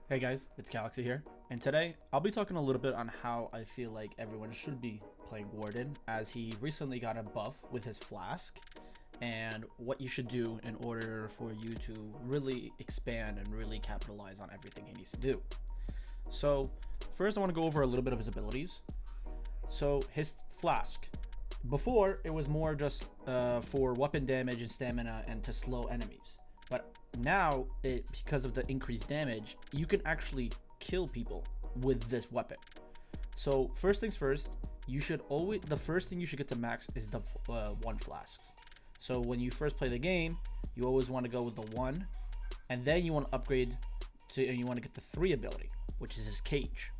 Hey guys, it's Galaxy here, and today I'll be talking a little bit on how I feel like everyone should be playing Warden, as he recently got a buff with his flask, and what you should do in order for you to really expand and really capitalize on everything he needs to do. So first I want to go over a little bit of his abilities. So his flask, before it was more just for weapon damage and stamina and to slow enemies, but now because of the increased damage, you can actually kill people with this weapon. So first things first, you should always, the first thing you should get to max is the one flasks. So when you first play the game, you always want to go with the one, and then you want to upgrade to, and you want to get the 3 ability, which is his cage.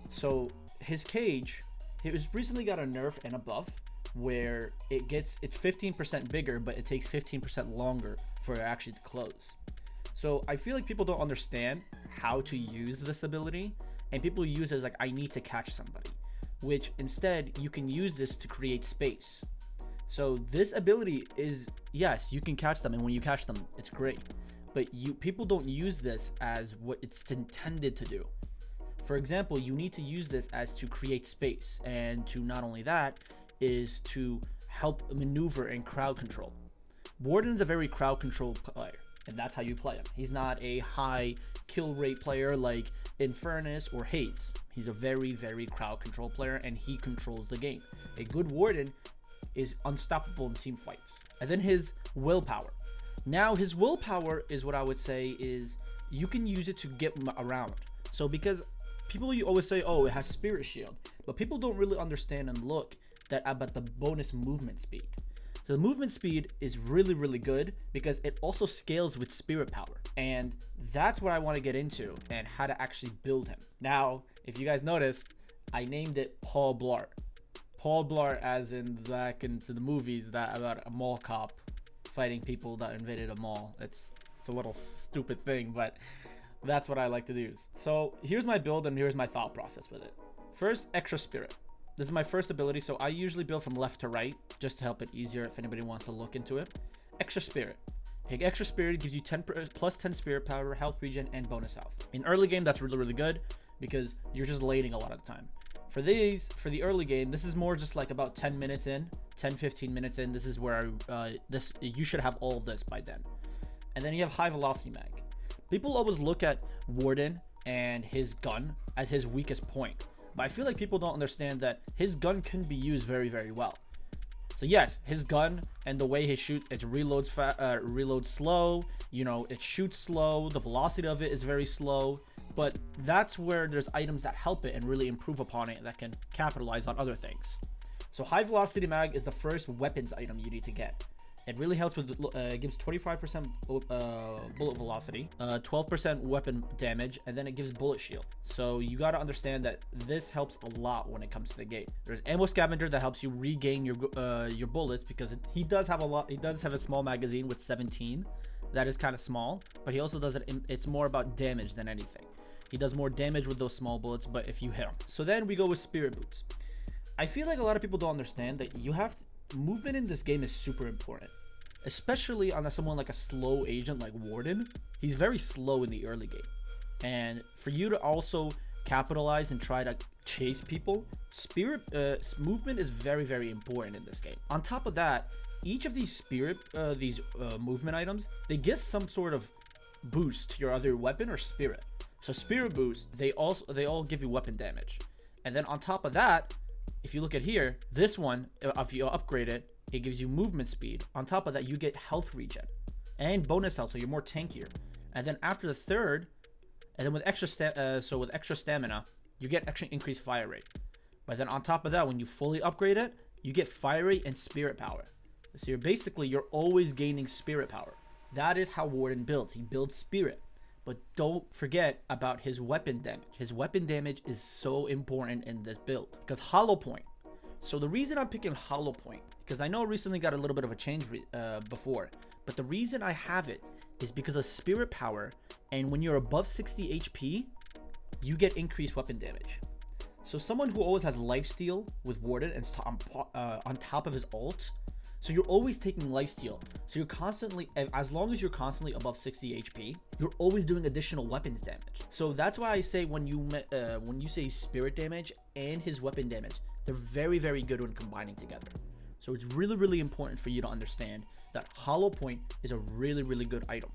So his cage, it was recently got a nerf and a buff where it's 15% bigger, but it takes 15% longer for it actually to close. So I feel like people don't understand how to use this ability, and people use it as like, I need to catch somebody, which instead you can use this to create space. So this ability is, yes, you can catch them, and when you catch them, it's great, but people don't use this as what it's intended to do. For example, you need to use this as to create space, and to not only that is to help maneuver and crowd control. Warden's a very crowd control player, and that's how you play him. He's not a high kill rate player like Infernus or Hades. He's a very, very crowd control player, and he controls the game. A good Warden is unstoppable in team fights. And then his willpower. Now his willpower is what I would say is you can use it to get around. So because people, you always say, oh, it has spirit shield, but people don't really understand and look that about the bonus movement speed. So the movement speed is really, really good because it also scales with spirit power. And that's what I want to get into and how to actually build him. Now, if you guys noticed, I named it Paul Blart. Paul Blart as in back into the movies that about a mall cop fighting people that invaded a mall. It's a little stupid thing, but that's what I like to do. So here's my build and here's my thought process with it. First, extra spirit. This is my first ability, so I usually build from left to right just to help it easier if anybody wants to look into it. Extra spirit. Extra spirit gives you plus 10 spirit power, health regen, and bonus health. In early game, that's really, really good because you're just lading a lot of the time. For the early game, this is more just like about 10 minutes in, 10-15 minutes in. This is where you should have all of this by then. And then you have high velocity mag. People always look at Warden and his gun as his weakest point, but I feel like people don't understand that his gun can be used very, very well. So yes, his gun and the way he shoots, it reloads slow, you know, it shoots slow, the velocity of it is very slow, but that's where there's items that help it and really improve upon it that can capitalize on other things. So high velocity mag is the first weapons item you need to get. It really helps with, gives 25% bullet velocity, 12% weapon damage, and then it gives bullet shield. So you got to understand that this helps a lot when it comes to the game. There's ammo scavenger that helps you regain your bullets because he does have a lot. He does have a small magazine with 17. That is kind of small, but he also does it. It's more about damage than anything. He does more damage with those small bullets, but if you hit him. So then we go with spirit boots. I feel like a lot of people don't understand that you have to, movement in this game is super important, especially on someone like a slow agent like Warden. He's very slow in the early game, and for you to also capitalize and try to chase people, spirit movement is very, very important in this game. On top of that, each of these movement items, they give some sort of boost to your other weapon or spirit. So spirit boost, they all give you weapon damage, and then on top of that, if you look at here, this one, if you upgrade it, it gives you movement speed. On top of that, you get health regen and bonus health, so you're more tankier. And then after the third, and then with extra stamina, you get extra increased fire rate. But then on top of that, when you fully upgrade it, you get fire rate and spirit power. So you're always gaining spirit power. That is how Warden builds. He builds spirit. But don't forget about his weapon damage. His weapon damage is so important in this build because hollow point. So the reason I'm picking hollow point, because I know I recently got a little bit of a change before, but the reason I have it is because of spirit power, and when you're above 60 HP, you get increased weapon damage. So someone who always has lifesteal with Warden and on top of his ult, So you're always taking lifesteal. So you're constantly, as long as you're constantly above 60 HP, you're always doing additional weapons damage. So that's why I say when you say spirit damage and his weapon damage, they're very, very good when combining together. So it's really, really important for you to understand that Hollow Point is a really, really good item.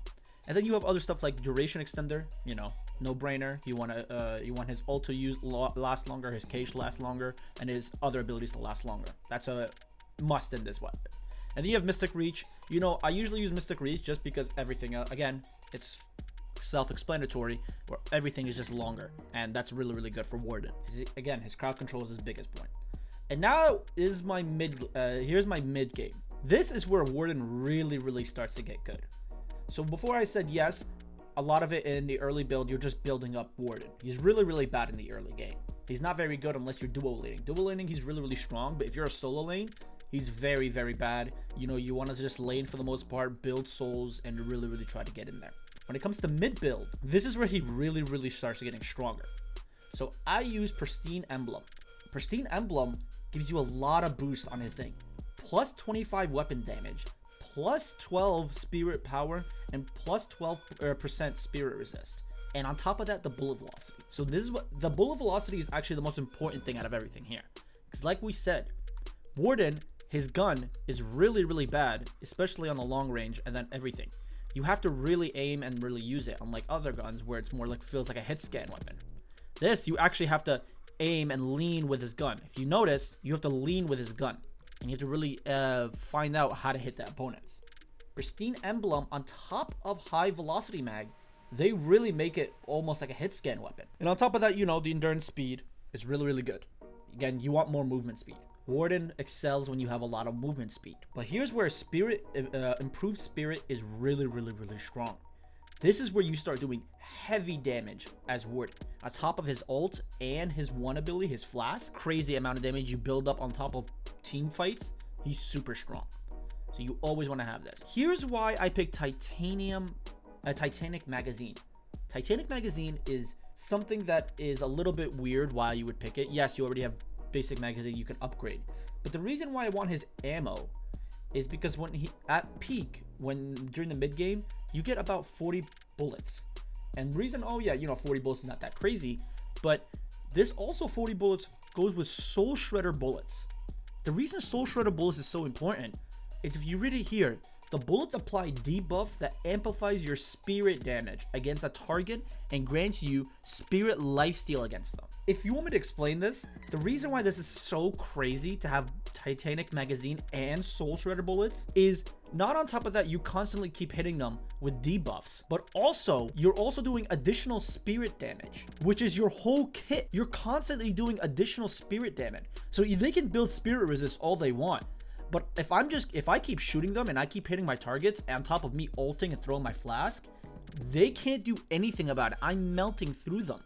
And then you have other stuff like duration extender, you know, no brainer. You want his ult to last longer, his cage to last longer, and his other abilities to last longer. That's a must in this weapon. And then you have Mystic Reach. You know, I usually use Mystic Reach just because everything, again, it's self-explanatory, where everything is just longer, and that's really, really good for Warden. Again, his crowd control is his biggest point. And now is my here's my mid game. This is where Warden really, really starts to get good. So before I said yes, a lot of it in the early build, you're just building up Warden. He's really, really bad in the early game. He's not very good unless you're duo laning. Duo laning, he's really, really strong, but if you're a solo lane, he's very, very bad. You know, you want to just lane for the most part, build souls, and really, really try to get in there. When it comes to mid build, this is where he really, really starts getting stronger. So I use Pristine Emblem. Pristine Emblem gives you a lot of boost on his thing. Plus 25 weapon damage, plus 12 spirit power, and plus 12% spirit resist. And on top of that, the bullet velocity. So this is what the bullet velocity is actually the most important thing out of everything here. Because like we said, Warden, his gun is really, really bad, especially on the long range and then everything. You have to really aim and really use it, unlike other guns where it's more like feels like a hit scan weapon. This, you actually have to aim and lean with his gun. If you notice, you have to lean with his gun. And you have to really find out how to hit the opponents. Pristine Emblem, on top of high velocity mag, they really make it almost like a hit scan weapon. And on top of that, you know, the endurance speed is really, really good. Again, you want more movement speed. Warden excels when you have a lot of movement speed. But here's where improved spirit is really, really, really strong. This is where you start doing heavy damage as Warden. On top of his ult and his one ability, his flask, crazy amount of damage you build up on top of team fights. He's super strong. So you always want to have this. Here's why I picked Titanic Magazine. Titanic Magazine is something that is a little bit weird why you would pick it. Yes, you already have basic magazine you can upgrade. But the reason why I want his ammo is because when he at peak, during the mid game, you get about 40 bullets. And reason, oh yeah, you know, 40 bullets is not that crazy, but this also 40 bullets goes with Soul Shredder bullets. The reason Soul Shredder bullets is so important is if you read it here, the bullets apply debuff that amplifies your spirit damage against a target and grants you spirit lifesteal against them. If you want me to explain this, the reason why this is so crazy to have Titanic Magazine and Soul Shredder bullets is not on top of that, you constantly keep hitting them with debuffs, but also you're also doing additional spirit damage, which is your whole kit. You're constantly doing additional spirit damage. So they can build spirit resist all they want. But if I keep shooting them and I keep hitting my targets on top of me ulting and throwing my flask, they can't do anything about it. I'm melting through them.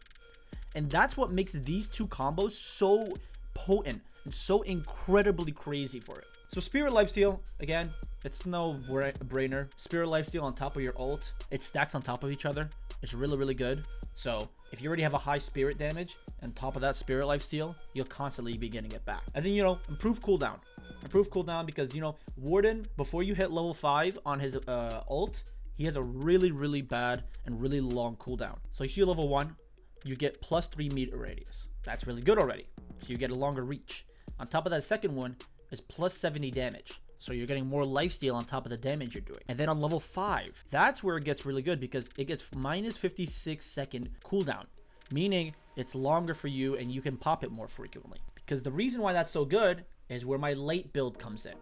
And that's what makes these two combos so potent and so incredibly crazy for it. So Spirit Lifesteal, again, it's no brainer. Spirit Lifesteal on top of your ult, it stacks on top of each other. It's really, really good. So if you already have a high spirit damage, on top of that Spirit Lifesteal, you'll constantly be getting it back. And then, you know, improve cooldown. Improve cooldown because, you know, Warden, before you hit level 5 on his ult, he has a really, really bad and really long cooldown. So you see level 1, you get plus 3 meter radius. That's really good already. So you get a longer reach. On top of that, second one is plus 70 damage. So you're getting more lifesteal on top of the damage you're doing. And then on level 5, that's where it gets really good because it gets minus 56 second cooldown, meaning it's longer for you and you can pop it more frequently. Because the reason why that's so good is where my late build comes in.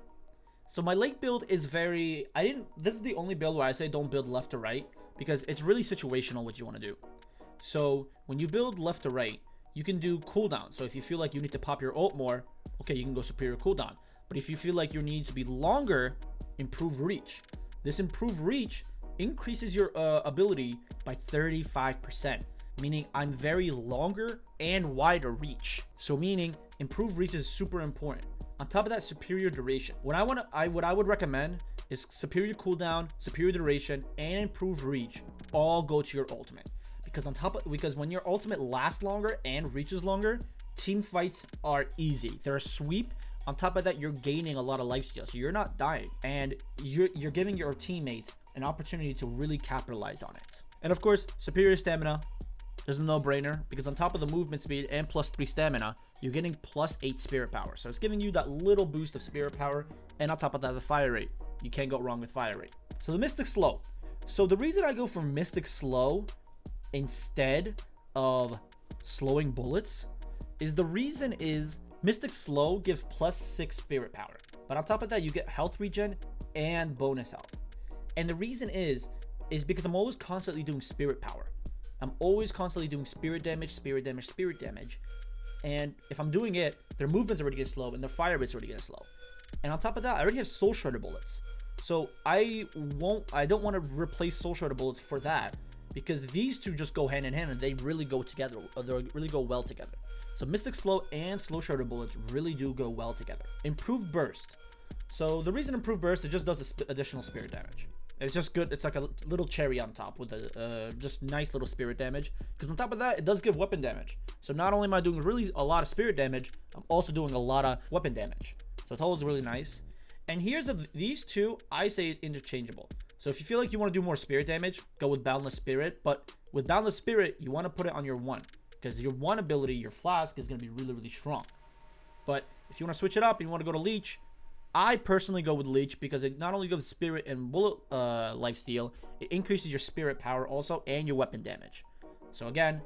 So my late build is this is the only build where I say don't build left to right because it's really situational what you want to do. So when you build left to right, you can do cooldown. So if you feel like you need to pop your ult more, okay, you can go superior cooldown. But if you feel like your needs to be longer, improve reach. This improved reach increases your ability by 35%, meaning I'm very longer and wider reach. So meaning improved reach is super important. On top of that, superior duration. What I would recommend is superior cooldown, superior duration, and improved reach all go to your ultimate. Because when your ultimate lasts longer and reaches longer, team fights are easy. They're a sweep On top of that, you're gaining a lot of lifesteal, so you're not dying, and you're giving your teammates an opportunity to really capitalize on it. And of course, superior stamina is a no-brainer, because on top of the movement speed and +3 stamina, you're getting +8 spirit power. So it's giving you that little boost of spirit power, and on top of that, the fire rate. You can't go wrong with fire rate. So the Mystic Slow. So the reason I go for Mystic Slow instead of slowing bullets is Mystic Slow gives +6 spirit power, but on top of that, you get health regen and bonus health. And the reason is because I'm always constantly doing spirit power. I'm always constantly doing spirit damage, spirit damage, spirit damage. And if I'm doing it, their movement's already getting slow and their fire rate's already getting slow. And on top of that, I already have Soul Shredder bullets. So I don't want to replace Soul Shredder bullets for that, because these two just go hand in hand and they really go together. They really go well together. So Mystic Slow and Soul Shredder bullets really do go well together. Improved Burst. So the reason Improved Burst, it just does additional spirit damage. It's just good. It's like a little cherry on top with a just nice little spirit damage. Because on top of that, it does give weapon damage. So not only am I doing really a lot of spirit damage, I'm also doing a lot of weapon damage. So total is really nice. And these two, I say, is interchangeable. So if you feel like you want to do more spirit damage, go with Boundless Spirit. But with Boundless Spirit, you want to put it on your 1. Because your 1 ability, your Flask, is going to be really, really strong. But if you want to switch it up and you want to go to Leech, I personally go with Leech, because it not only gives spirit and bullet lifesteal, it increases your spirit power also and your weapon damage. So again,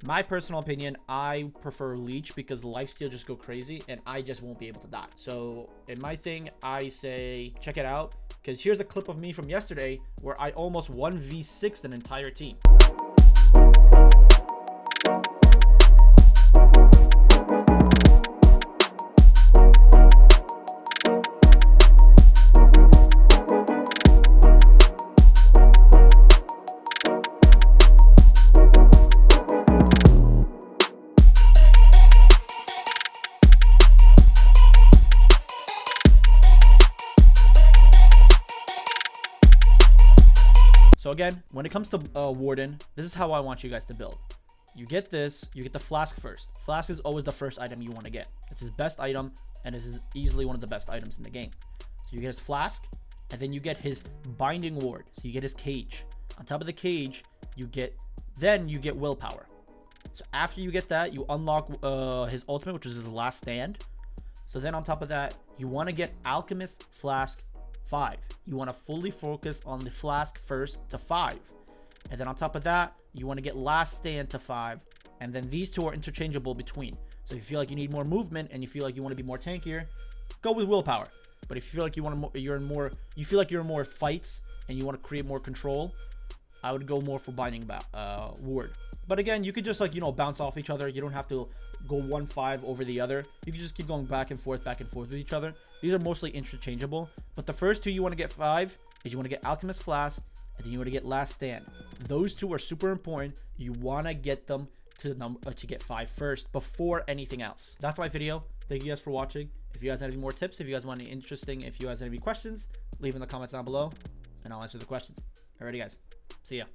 my personal opinion, I prefer Leech, because lifesteal just go crazy and I just won't be able to die. So in my thing, I say check it out, because here's a clip of me from yesterday where I almost 1v6'd an entire team. So again, when it comes to Warden, this is how I want you guys to build. You get this, you get the Flask first. Flask is always the first item you want to get. It's his best item, and this is easily one of the best items in the game. So you get his Flask, and then you get his Binding Ward. So you get his Cage. On top of the Cage, you get Willpower. So after you get that, you unlock his ultimate, which is his Last Stand. So then on top of that, you want to get Alchemist Flask 5. You want to fully focus on the Flask first to 5. And then on top of that, you want to get Last Stand to 5. And then these two are interchangeable between. So if you feel like you need more movement and you feel like you want to be more tankier, go with Willpower. But if you feel like you feel like you're in more fights and you want to create more control, I would go more for Binding Ward. But again, you could just bounce off each other. You don't have to go 1-5 over the other. You can just keep going back and forth with each other. These are mostly interchangeable. But the first two you want to get 5 is you want to get Alchemist Flask, and then you want to get Last Stand. Those two are super important. You want to get them to get 5 first before anything else. That's my video. Thank you guys for watching. If you guys have any more tips, if you guys want any interesting, if you guys have any questions, leave in the comments down below, and I'll answer the questions. Alrighty, guys. See ya.